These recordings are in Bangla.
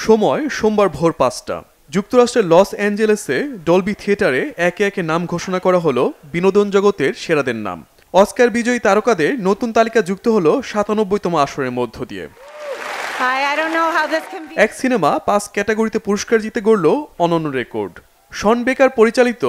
সময় সোমবার ভোর ৫টা। যুক্তরাষ্ট্রের লস অ্যাঞ্জেলেসে ডলবি থিয়েটারে একে একে নাম ঘোষণা করা হলো বিনোদন জগতের সেরাদের নাম। অস্কার বিজয়ী তারকাদের নতুন তালিকা যুক্ত হলো ৯৭তম আসরের মধ্য দিয়ে। এক সিনেমা ৫ ক্যাটাগরিতে পুরস্কার জিতে গড়ল অনন্য রেকর্ড। শন বেকার পরিচালিত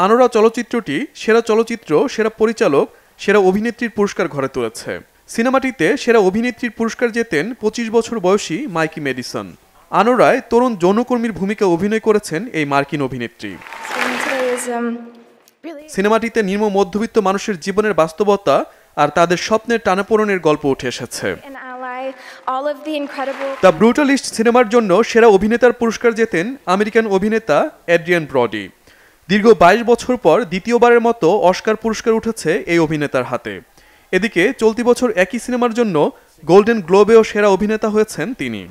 আনোরা চলচ্চিত্রটি সেরা চলচ্চিত্র, সেরা পরিচালক, সেরা অভিনেত্রীর পুরস্কার ঘরে তুলেছে। সিনেমাটিতে সেরা অভিনেত্রীর পুরস্কার জেতেন ২৫ বছর বয়সী মাইকি মেডিসন। আনোরায় তরুণ যৌনকর্মীর ভূমিকা অভিনয় করেছেন এই মার্কিন অভিনেত্রী। সিনেমাটিতে নিম্ন মধ্যবিত্ত মানুষের জীবনের বাস্তবতা আর তাদের স্বপ্নের টানাপোড়েনের গল্প উঠে এসেছে। দ্য ব্রুটালিস্ট সিনেমার জন্য সেরা অভিনেতার পুরস্কার জেতেন আমেরিকান অভিনেতা অ্যাড্রিয়ান ব্রডি। দীর্ঘ ২২ বছর পর দ্বিতীয়বারের মতো অস্কার পুরস্কার উঠেছে এই অভিনেতার হাতে। এদিকে চলতি বছর একই সিনেমার জন্য গোল্ডেন গ্লোবেও সেরা অভিনেতা হয়েছেন তিনি।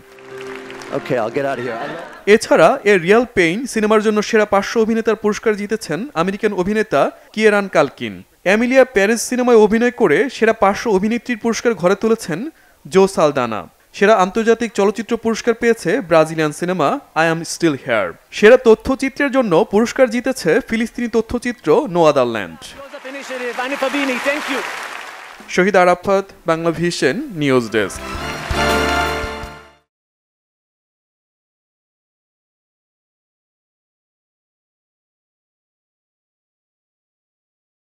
এছাড়া এ রিয়াল পেইন সিনেমার জন্য সেরা পার্শ্ব অভিনেতার পুরস্কার জিতেছেন আমেরিকান অভিনেতা কিয়েরান কালকিন। এমিলিয়া প্যারিস সিনেমায় অভিনয় করে সেরা পার্শ্ব অভিনেত্রীর পুরস্কার ঘরে তুলেছেন জো সালদানা। সেরা আন্তর্জাতিক চলচ্চিত্র পুরস্কার পেয়েছে Brazilian cinema I am still here. সেরা তথ্যচিত্রের জন্য পুরস্কার জিতেছে ফিলিস্তিনি তথ্যচিত্র no other land. Shahid Arafat, Bangla vision news desk.